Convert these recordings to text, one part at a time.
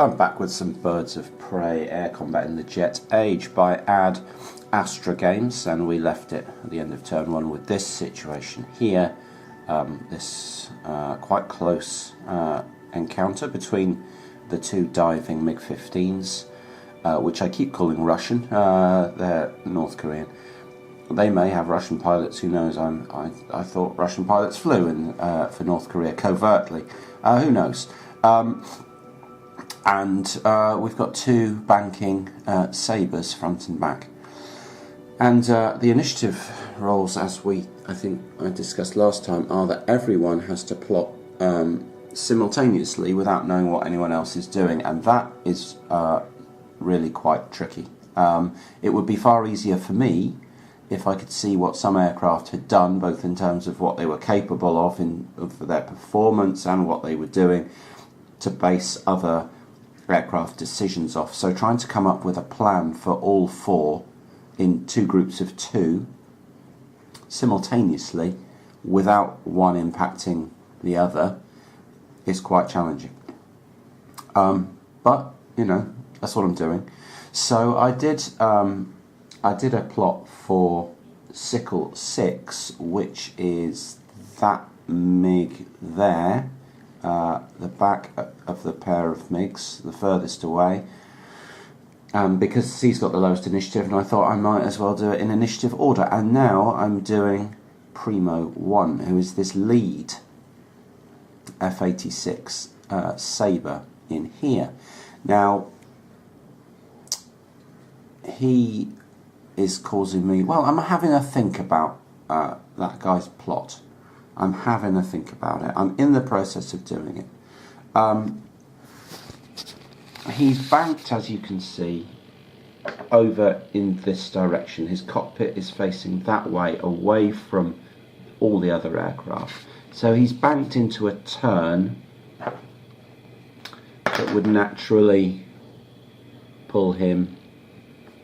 I'm back with some Birds of Prey Air Combat in the Jet Age by Ad Astra Games, and we left it at the end of turn one with this situation here. This quite close encounter between the two diving MiG-15s, which I keep calling Russian. They're North Korean. They may have Russian pilots, who knows. I thought Russian pilots flew for North Korea covertly. Who knows? And we've got two banking sabres front and back. And the initiative roles, as I think I discussed last time, are that everyone has to plot simultaneously without knowing what anyone else is doing, and that is really quite tricky. It would be far easier for me if I could see what some aircraft had done, both in terms of what they were capable of their performance and what they were doing, to base other aircraft decisions off. So trying to come up with a plan for all four in two groups of two simultaneously without one impacting the other is quite challenging. But you know, that's what I'm doing. So I did a plot for Sickle 6, which is that MiG there, the back of the pair of MiGs, the furthest away, because he's got the lowest initiative, and I thought I might as well do it in initiative order. And now I'm doing Primo 1, who is this lead F-86 Sabre in here. Now, he is causing me, well, I'm having a think about that guy's plot. I'm having a think about it. I'm in the process of doing it. He's banked, as you can see, over in this direction. His cockpit is facing that way, away from all the other aircraft. So he's banked into a turn that would naturally pull him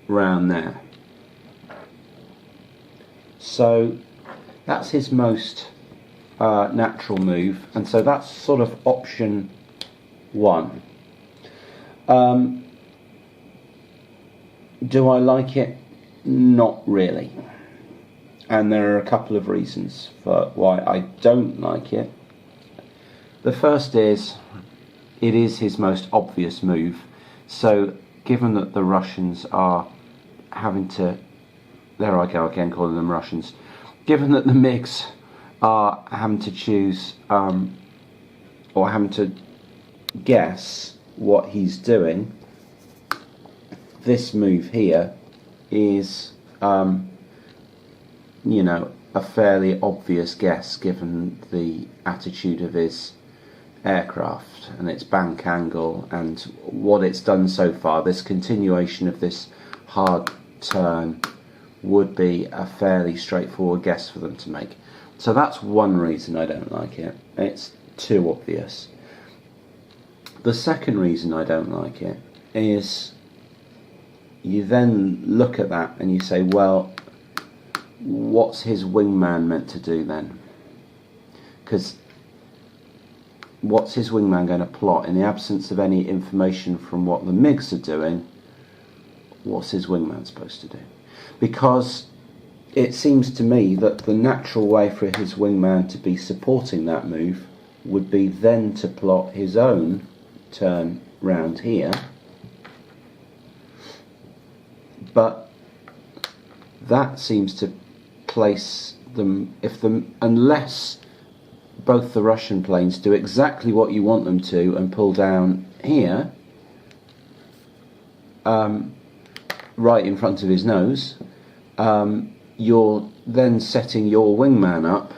round there. So that's his most natural move, and so that's sort of option one. Do I like it? Not really. And there are a couple of reasons for why I don't like it. The first is, it is his most obvious move. So given that the Russians are having to, there I go again calling them Russians, given that the MiGs are having to choose or having to guess what he's doing, this move here is you know, a fairly obvious guess given the attitude of his aircraft and its bank angle and what it's done so far. This continuation of this hard turn would be a fairly straightforward guess for them to make. So that's one reason I don't like it. It's too obvious. The second reason I don't like it is you then look at that and you say, well, what's his wingman meant to do then? Because what's his wingman going to plot in the absence of any information from what the MiGs are doing? What's his wingman supposed to do? Because it seems to me that the natural way for his wingman to be supporting that move would be then to plot his own turn round here. But that seems to place them, unless both the Russian planes do exactly what you want them to and pull down here, right in front of his nose, you're then setting your wingman up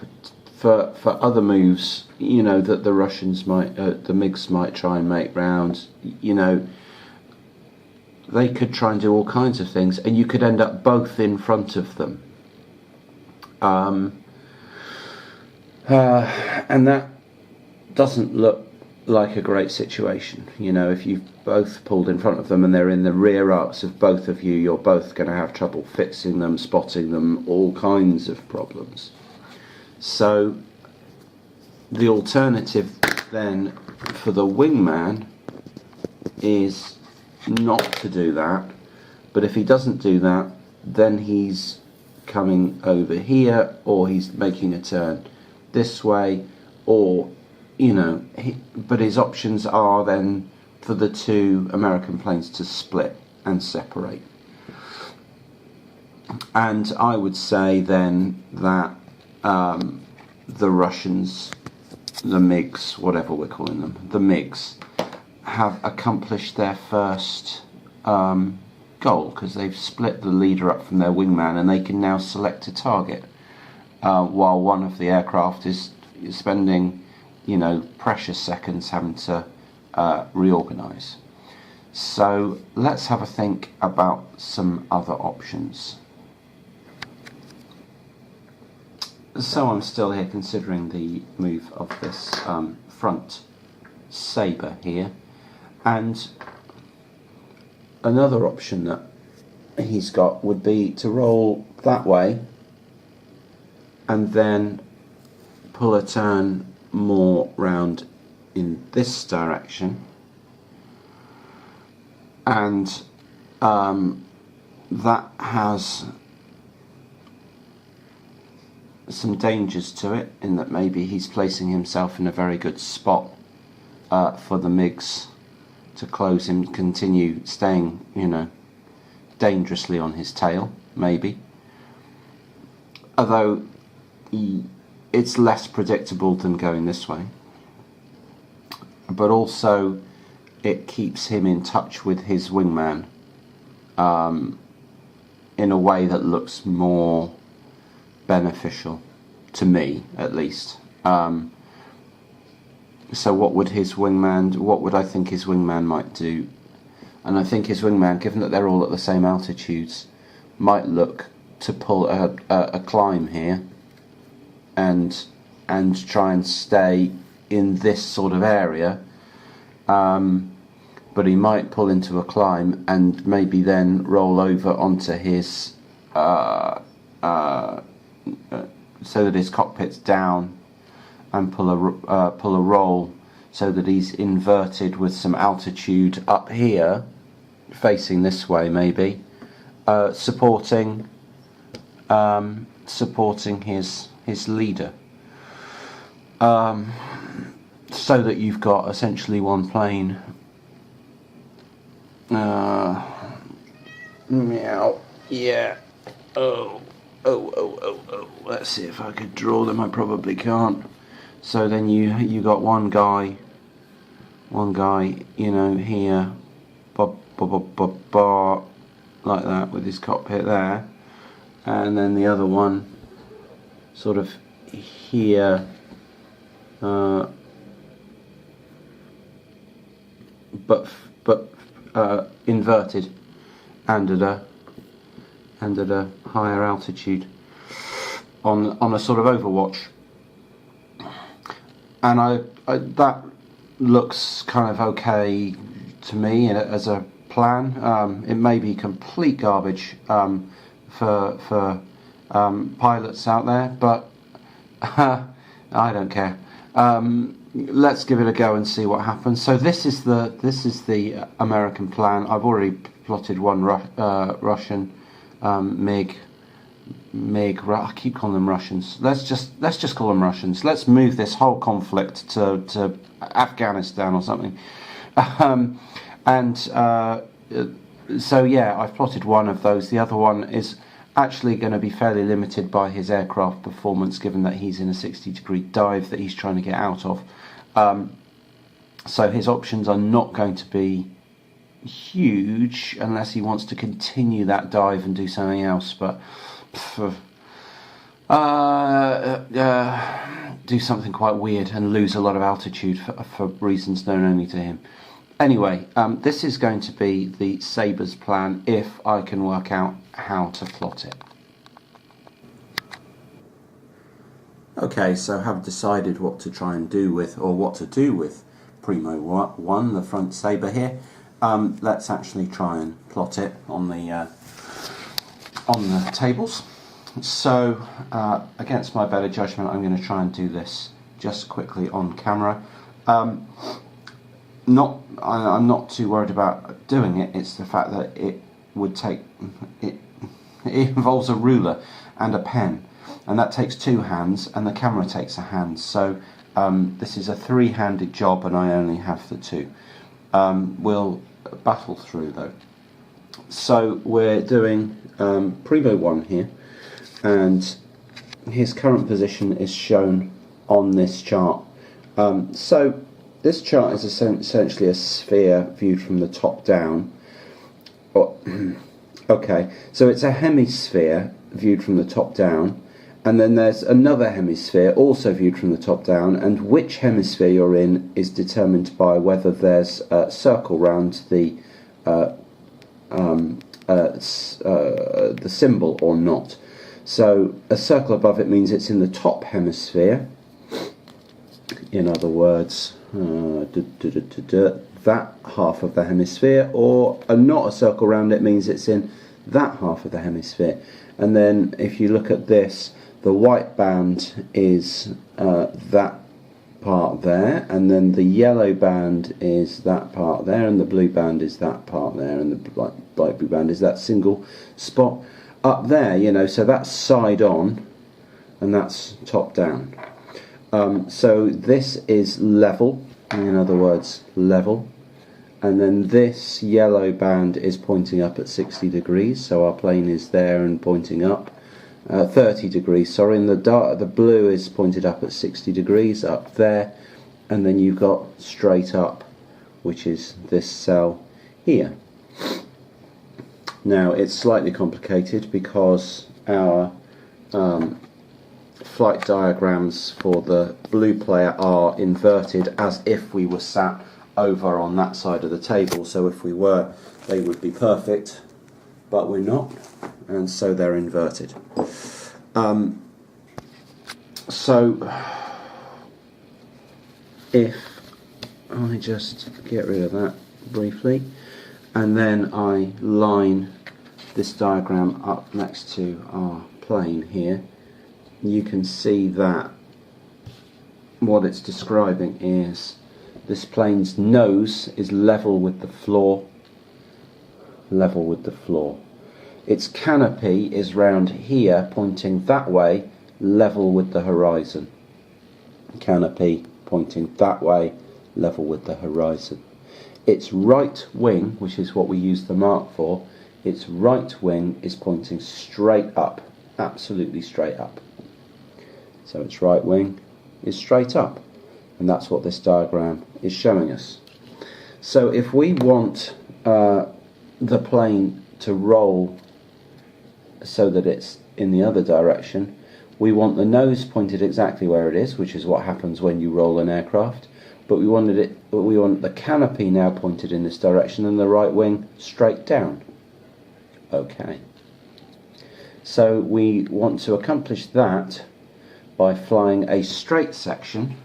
for other moves, you know, that the Russians might, the MiGs might try and make round. You know, they could try and do all kinds of things, and you could end up both in front of them. And that doesn't look like a great situation. You know, if you've both pulled in front of them and they're in the rear arcs of both of you, you're both going to have trouble fixing them, spotting them, all kinds of problems. So the alternative then for the wingman is not to do that, but if he doesn't do that, then he's coming over here, or he's making a turn this way, or but his options are then for the two American planes to split and separate. And I would say then that the Russians, the MiGs, whatever we're calling them, the MiGs, have accomplished their first goal, because they've split the leader up from their wingman, and they can now select a target, while one of the aircraft is spending, precious seconds having to reorganize. So let's have a think about some other options. So I'm still here considering the move of this front Sabre here, and another option that he's got would be to roll that way and then pull a turn more round in this direction, and that has some dangers to it, in that maybe he's placing himself in a very good spot for the MiGs to close him, continue staying, dangerously on his tail, maybe. Although it's less predictable than going this way. But also it keeps him in touch with his wingman in a way that looks more beneficial to me, at least. So what would I think his wingman might do? And I think his wingman, given that they're all at the same altitudes, might look to pull a climb here and try and stay in this sort of area, but he might pull into a climb and maybe then roll over onto his so that his cockpit's down, and pull a roll so that he's inverted with some altitude up here, facing this way maybe, supporting his leader, so that you've got essentially one plane. Meow. Yeah. Oh. Let's see if I could draw them. I probably can't. So then you got one guy, here, like that, with his cockpit there, and then the other one sort of here, but inverted and at a higher altitude on a sort of overwatch. And I that looks kind of okay to me as a plan. It may be complete garbage for pilots out there, but I don't care. Let's give it a go and see what happens. So this is the American plan. I've already plotted one Russian MiG. I keep calling them Russians. Let's just call them Russians. Let's move this whole conflict to Afghanistan or something. So yeah, I've plotted one of those. The other one is actually going to be fairly limited by his aircraft performance, given that he's in a 60-degree dive that he's trying to get out of. So his options are not going to be huge unless he wants to continue that dive and do something else, but do something quite weird and lose a lot of altitude for reasons known only to him. Anyway, this is going to be the Sabre's plan if I can work out how to plot it. Okay, so have decided what to try and do with, or what to do with Primo 1, the front Sabre here. Let's actually try and plot it on the tables. So, against my better judgment, I'm going to try and do this just quickly on camera. I'm not too worried about doing it. It's the fact that it would take it involves a ruler and a pen, and that takes 2 hands, and the camera takes a hand. So this is a 3-handed job, and I only have the 2. We'll battle through though. So we're doing Primo 1 here, and his current position is shown on this chart. So this chart is essentially a sphere viewed from the top down. Okay, so it's a hemisphere viewed from the top down, and then there's another hemisphere also viewed from the top down, and which hemisphere you're in is determined by whether there's a circle round the symbol or not. So a circle above it means it's in the top hemisphere. In other words, that half of the hemisphere, or not a circle round it means it's in that half of the hemisphere. And then if you look at this, the white band is that part there, and then the yellow band is that part there, and the blue band is that part there, and the light blue band is that single spot up there, you know, so that's side on and that's top down. So this is level, in other words level, and then this yellow band is pointing up at 60 degrees, so our plane is there and pointing up 30 degrees, sorry, and the blue is pointed up at 60 degrees up there, and then you've got straight up, which is this cell here. Now it's slightly complicated because our flight diagrams for the blue player are inverted as if we were sat over on that side of the table, so if we were, they would be perfect, but we're not, and so they're inverted. So if I just get rid of that briefly, and then I line this diagram up next to our plane here, you can see that what it's describing is this plane's nose is level with the floor, level with the floor. Its canopy is round here, pointing that way, level with the horizon. Canopy pointing that way, level with the horizon. Its right wing, which is what we use the mark for, its right wing is pointing straight up, absolutely straight up. So its right wing is straight up, and that's what this diagram is showing us. So if we want the plane to roll so that it's in the other direction, we want the nose pointed exactly where it is, which is what happens when you roll an aircraft, but we want the canopy now pointed in this direction and the right wing straight down. Okay, so we want to accomplish that by flying a straight section,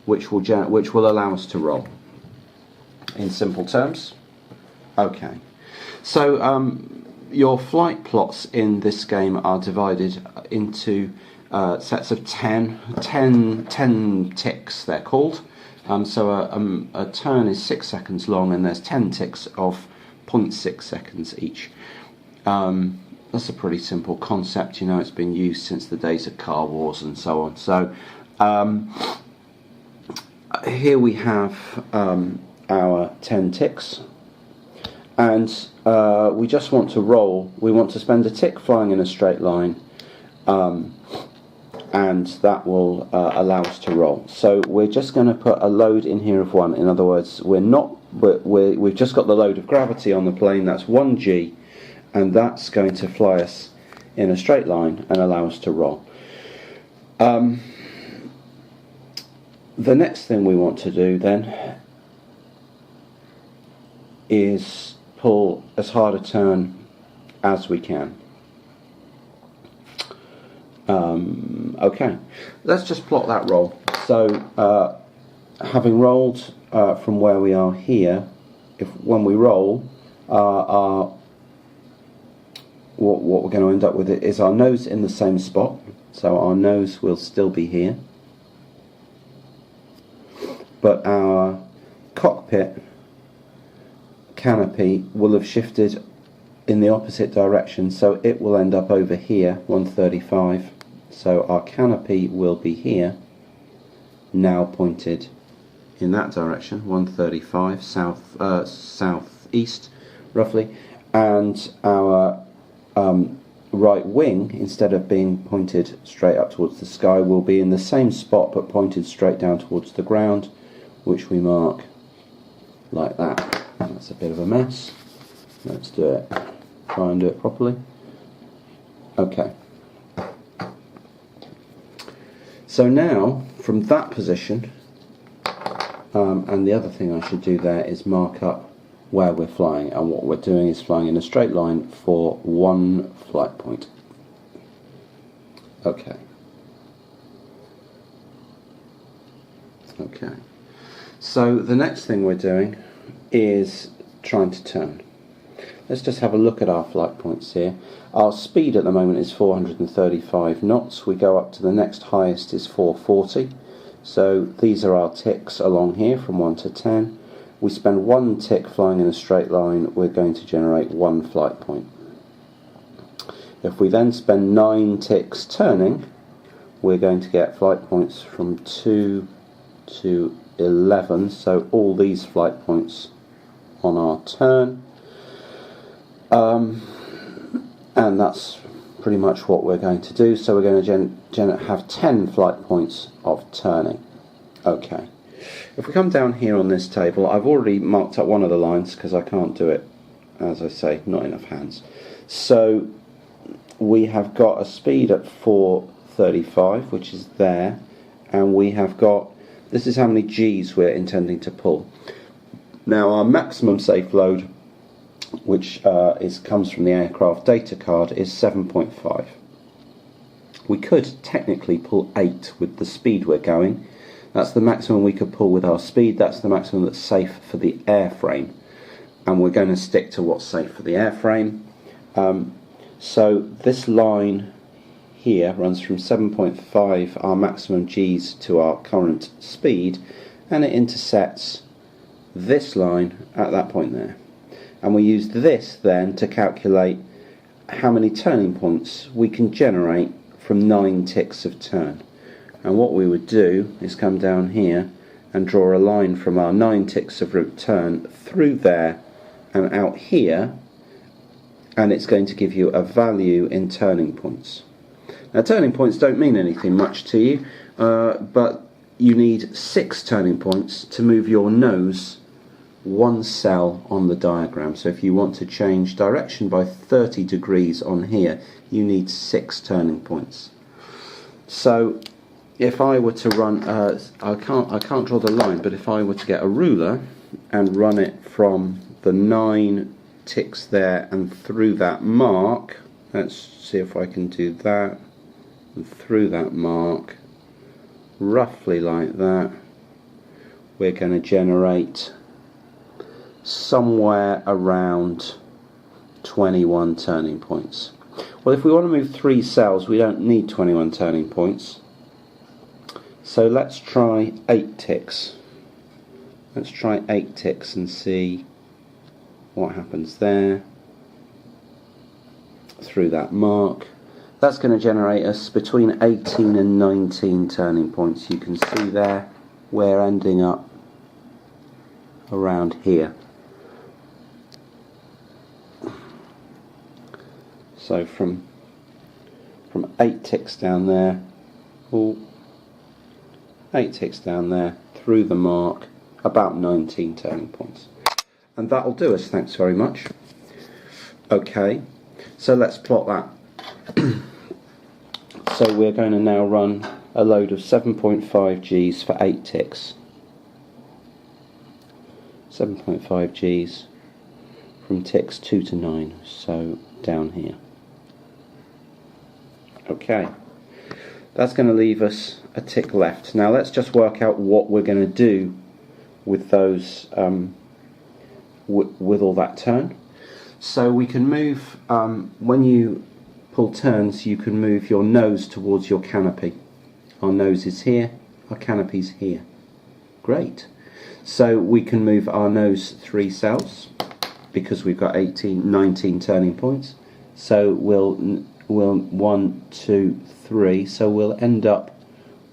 which will allow us to roll. In simple terms, okay. So your flight plots in this game are divided into sets of 10 ticks, they're called. So a turn is 6 seconds long, and there's 10 ticks of 0.6 seconds each. That's a pretty simple concept, you know, it's been used since the days of Car Wars and so on. So here we have our 10 ticks, and we just want to roll. We want to spend a tick flying in a straight line, and that will allow us to roll. So we're just going to put a load in here of 1. In other words, we've just got the load of gravity on the plane, that's 1g, and that's going to fly us in a straight line and allow us to roll. The next thing we want to do then is pull as hard a turn as we can. Okay, let's just plot that roll. So having rolled from where we are here, when we roll, what we're going to end up with is our nose in the same spot, so our nose will still be here. but our cockpit canopy will have shifted in the opposite direction, so it will end up over here, 135. So our canopy will be here, now pointed in that direction, 135, southeast roughly, and our right wing, instead of being pointed straight up towards the sky, will be in the same spot but pointed straight down towards the ground, which we mark like that. That's a bit of a mess. Let's do it. Try and do it properly. Okay. So now, from that position, and the other thing I should do there is mark up where we're flying, and what we're doing is flying in a straight line for one flight point. Okay. Okay. So the next thing we're doing is trying to turn. Let's just have a look at our flight points here. Our speed at the moment is 435 knots. We go up to the next highest is 440. So these are our ticks along here from 1 to 10. We spend one tick flying in a straight line, we're going to generate one flight point. If we then spend 9 ticks turning, we're going to get flight points from 2 to 11. So all these flight points on our turn. And that's pretty much what we're going to do. So we're going to have 10 flight points of turning. Okay. If we come down here on this table, I've already marked up one of the lines because I can't do it, as I say, not enough hands. So we have got a speed at 435, which is there, and we have got, this is how many G's we're intending to pull. Now our maximum safe load, which comes from the aircraft data card, is 7.5. We could technically pull 8 with the speed we're going. That's the maximum we could pull with our speed. That's the maximum that's safe for the airframe, and we're going to stick to what's safe for the airframe. So this line here runs from 7.5, our maximum G's, to our current speed, and it intersects this line at that point there. And we use this then to calculate how many turning points we can generate from 9 ticks of turn. And what we would do is come down here and draw a line from our 9 ticks of route turn through there and out here, and it's going to give you a value in turning points. Now turning points don't mean anything much to you, but you need 6 turning points to move your nose 1 cell on the diagram. So if you want to change direction by 30 degrees on here, you need 6 turning points. So if I were to run, I can't draw the line, but if I were to get a ruler and run it from the 9 ticks there and through that mark, let's see if I can do that, and through that mark, roughly like that, we're going to generate somewhere around 21 turning points. Well, if we want to move 3 cells, we don't need 21 turning points. So let's try 8 ticks. Let's try 8 ticks and see what happens there. Through that mark. That's going to generate us between 18 and 19 turning points. You can see there we're ending up around here. So from 8 ticks down there, 8 ticks down there, through the mark, about 19 turning points. And that'll do us, thanks very much. Okay, so let's plot that. So we're going to now run a load of 7.5 G's for 8 ticks. 7.5 G's from ticks 2 to 9, so down here. Okay, that's going to leave us a tick left. Now let's just work out what we're going to do with those, with all that turn. So we can move, when you pull turns, you can move your nose towards your canopy. Our nose is here, our canopy's here. Great. So we can move our nose 3 cells because we've got 19 turning points. So we'll 1, 2, 3. So we'll end up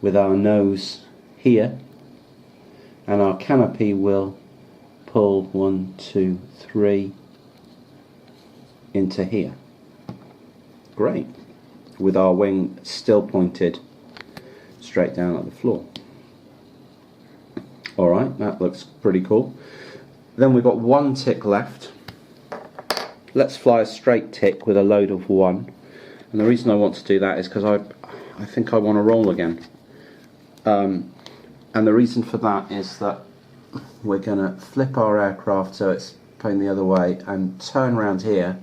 with our nose here, and our canopy will pull 1, 2, 3 into here. Great. With our wing still pointed straight down at the floor. Alright, that looks pretty cool. Then we've got 1 tick left. Let's fly a straight tick with a load of 1. And the reason I want to do that is because I think I want to roll again. And the reason for that is that we're going to flip our aircraft so it's going the other way and turn around here,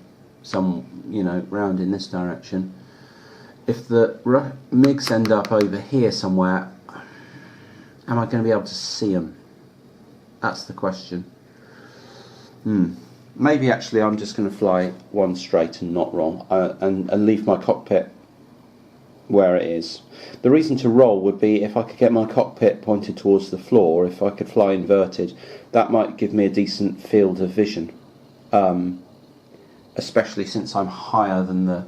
round in this direction. If the MiGs end up over here somewhere, am I going to be able to see them? That's the question. Maybe actually I'm just going to fly 1 straight and not roll, and leave my cockpit where it is. The reason to roll would be if I could get my cockpit pointed towards the floor, if I could fly inverted, that might give me a decent field of vision, especially since I'm higher than the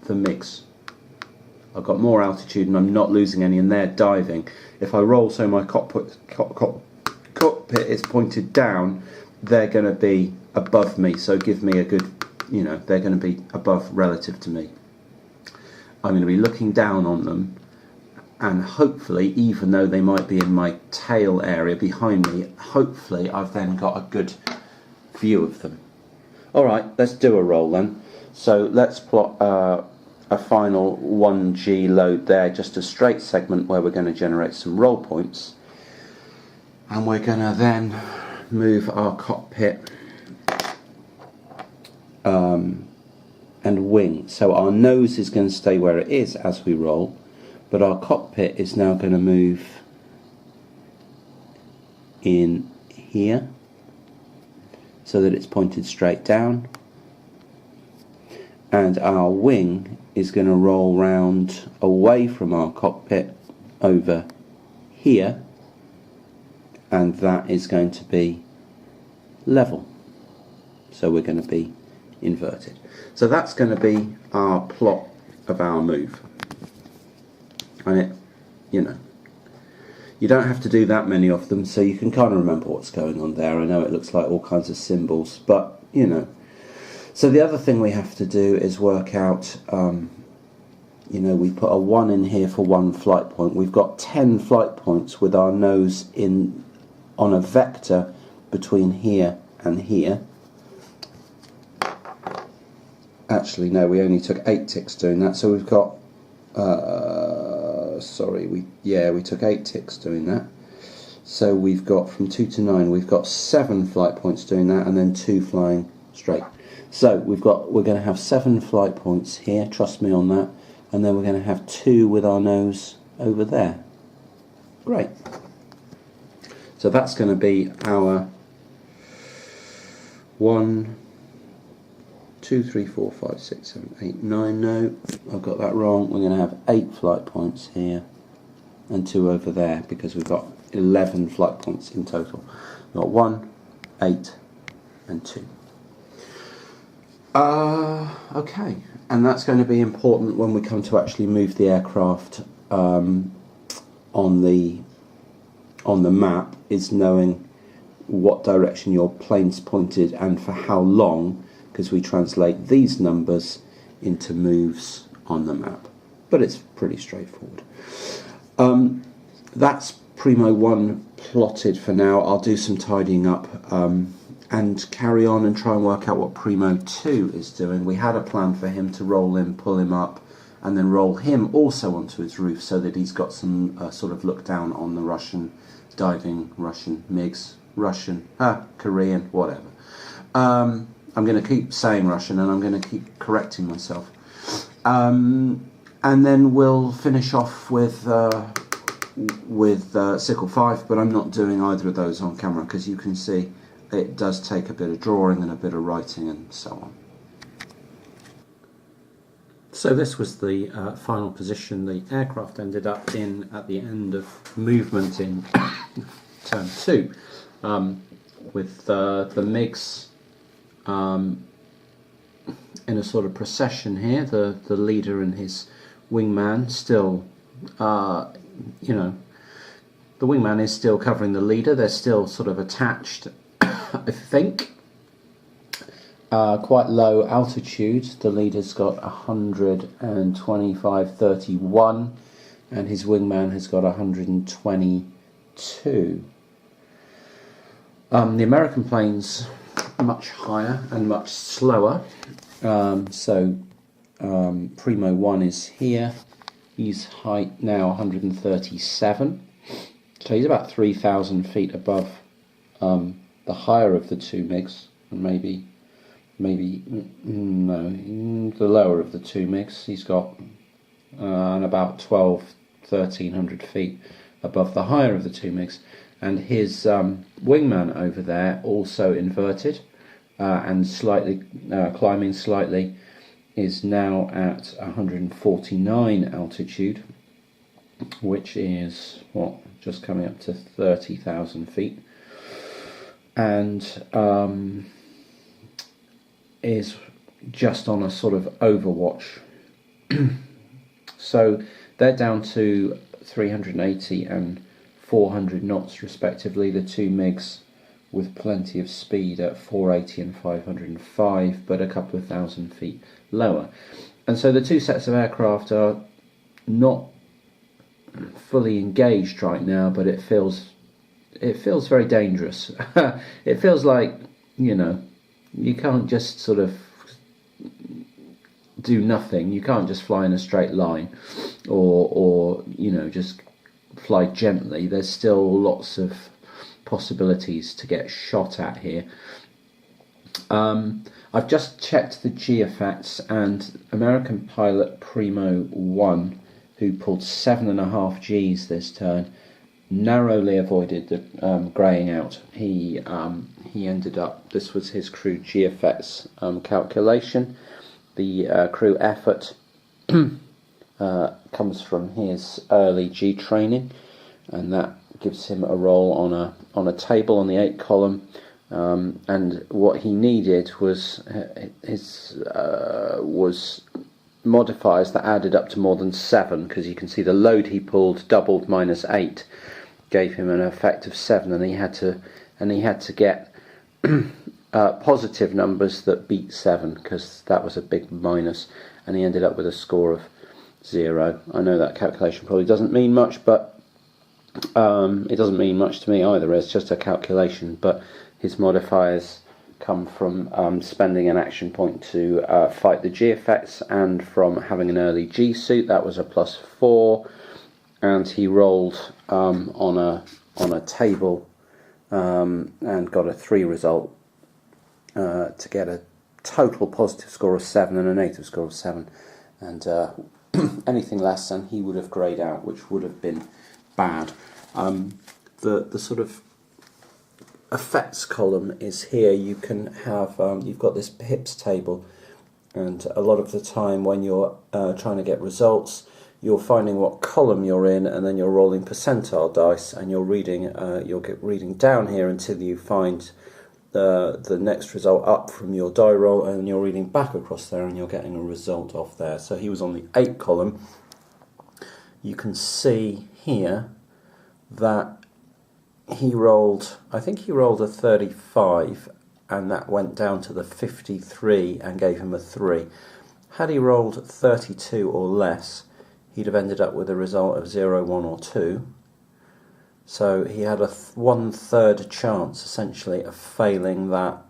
MiGs. I've got more altitude and I'm not losing any, and they're diving. If I roll so my cockpit is pointed down, they're going to be above me, so give me a good, they're going to be above relative to me. I'm going to be looking down on them, and hopefully, even though they might be in my tail area behind me, hopefully I've then got a good view of them. Alright, let's do a roll then. So let's plot a final 1G load there, just a straight segment where we're going to generate some roll points, and we're going to then move our cockpit and wing. So our nose is going to stay where it is as we roll, but our cockpit is now going to move in here so that it's pointed straight down, and our wing is going to roll round away from our cockpit over here, and that is going to be level, so we're going to be inverted. So that's going to be our plot of our move, and you don't have to do that many of them, so you can kind of remember what's going on there. I know it looks like all kinds of symbols, but so the other thing we have to do is work out, we put a 1 in here for 1 flight point. We've got 10 flight points with our nose on a vector between here and here. Actually, no, we only took 8 ticks doing that, so we've got, we took 8 ticks doing that. So we've got from 2 to 9, we've got 7 flight points doing that, and then 2 flying straight. So we're going to have 7 flight points here, trust me on that, and then we're going to have 2 with our nose over there. Great. So that's going to be our 1, 2, 3, 4, 5, 6, 7, 8, 9. No, I've got that wrong. We're going to have 8 flight points here and 2 over there, because we've got 11 flight points in total. We've got 1, 8 and 2. Okay, and that's going to be important when we come to actually move the aircraft on the map, is knowing what direction your plane's pointed and for how long, because we translate these numbers into moves on the map. But it's pretty straightforward. That's Primo 1 plotted for now. I'll do some tidying up and carry on and try and work out what Primo 2 is doing. We had a plan for him to roll in, pull him up, and then roll him also onto his roof so that he's got some sort of look down on the Russian diving, Russian MiGs, Korean, whatever. I'm going to keep saying Russian, and I'm going to keep correcting myself. And then we'll finish off with Sickle 5, but I'm not doing either of those on camera, because you can see it does take a bit of drawing and a bit of writing and so on. So this was the final position the aircraft ended up in at the end of movement in turn 2, with the MiGs in a sort of procession here. The leader and his wingman still, you know, the wingman is still covering the leader. They're still sort of attached, I think. Quite low altitude. The leader's got 125.31 and his wingman has got 122. The American plane's much higher and much slower. Primo 1 is here. His height now 137. So he's about 3,000 feet above the higher of the two MiGs, and maybe the lower of the two MiGs. He's got about 1,300 feet above the higher of the two MiGs, and his wingman over there, also inverted and slightly climbing slightly, is now at 149 altitude, which is just coming up to 30,000 feet, and is just on a sort of overwatch. So they're down to 380 and 400 knots respectively, the two MiGs with plenty of speed at 480 and 505, but a couple of thousand feet lower. And so the two sets of aircraft are not fully engaged right now, but it feels very dangerous. It feels like, you know, you can't just sort of do nothing. You can't just fly in a straight line, or you know, just fly gently. There's still lots of possibilities to get shot at here. I've just checked the G effects, and American pilot Primo 1, who pulled 7.5 Gs this turn, narrowly avoided the greying out. He ended up, this was his crew G effects calculation. The crew effort comes from his early G training, and that gives him a roll on a table on the 8 column. And what he needed was modifiers that added up to more than 7, because you can see the load he pulled doubled minus 8 gave him an effect of 7, and he had to get positive numbers that beat 7, because that was a big minus, and he ended up with a score of 0. I know that calculation probably doesn't mean much, but it doesn't mean much to me either. It's just a calculation, but his modifiers come from spending an action point to fight the G effects, and from having an early G suit. That was a +4, and he rolled on a table and got a 3 result to get a total positive score of 7 and a negative score of 7, and anything less than he would have greyed out, which would have been bad. The sort of effects column is here. You can have you've got this pips table, and a lot of the time when you're trying to get results, you're finding what column you're in, and then you're rolling percentile dice, and you're reading reading down here until you find the next result up from your die roll, and you're reading back across there, and you're getting a result off there. So he was on the 8 column. You can see here that he rolled, I think he rolled a 35, and that went down to the 53 and gave him a 3. Had he rolled 32 or less, he'd have ended up with a result of 0, 1 or 2. So he had a 1/3 chance, essentially, of failing that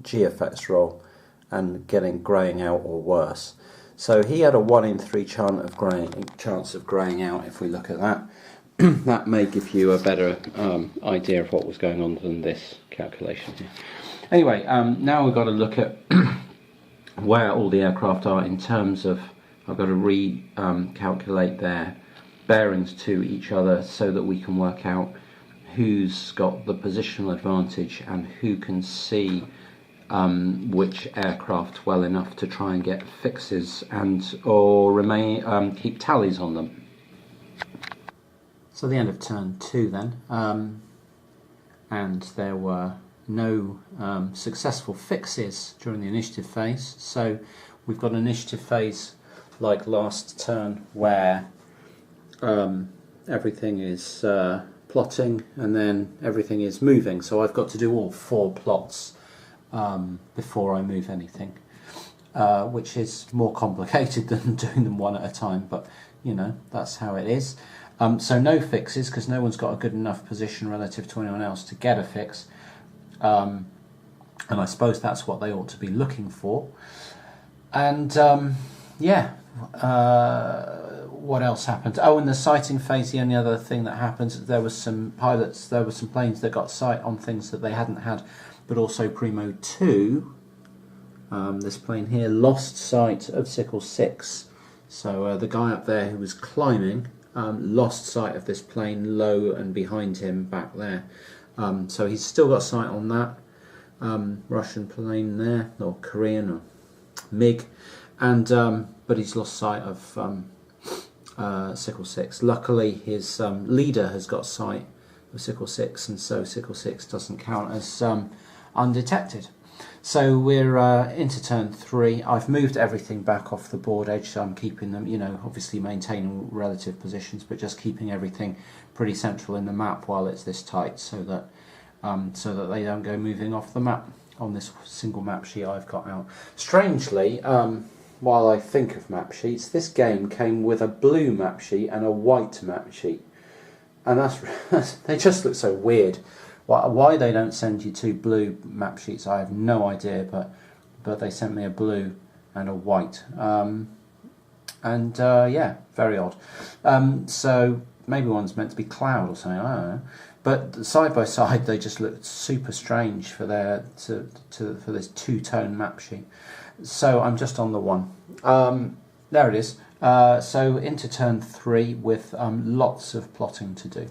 G effects roll and getting greying out or worse. So he had a 1 in 3 chance of greying out. If we look at that, that may give you a better idea of what was going on than this calculation here. Anyway, now we've got to look at where all the aircraft are in terms of, I've got to recalculate their bearings to each other so that we can work out who's got the positional advantage and who can see which aircraft well enough to try and get fixes and or keep tallies on them. So the end of turn 2 then, and there were no successful fixes during the initiative phase. So we've got an initiative phase like last turn where everything is plotting and then everything is moving. So I've got to do all 4 plots before I move anything, which is more complicated than doing them one at a time, but you know, that's how it is. So no fixes, because no one's got a good enough position relative to anyone else to get a fix, and I suppose that's what they ought to be looking for. And yeah, what else happened? Oh, in the sighting phase, the only other thing that happened, there was some pilots, there were some planes that got sight on things that they hadn't had, but also Primo 2, this plane here, lost sight of Sickle 6. So the guy up there who was climbing lost sight of this plane low and behind him back there. So he's still got sight on that Russian plane there, or Korean or MiG, and but he's lost sight of Sickle 6. Luckily his leader has got sight of Sickle 6, and so Sickle 6 doesn't count as undetected. So we're into turn 3. I've moved everything back off the board edge, so I'm keeping them, you know, obviously maintaining relative positions, but just keeping everything pretty central in the map while it's this tight, so that they don't go moving off the map on this single map sheet I've got out. Strangely, while I think of map sheets, this game came with a blue map sheet and a white map sheet, and that's they just look so weird. Why they don't send you 2 blue map sheets, I have no idea, but they sent me a blue and a white, yeah, very odd. So maybe one's meant to be cloud or something, I don't know. But side by side, they just looked super strange for their for this 2-tone map sheet. So I'm just on the 1. There it is. So into turn 3 with lots of plotting to do.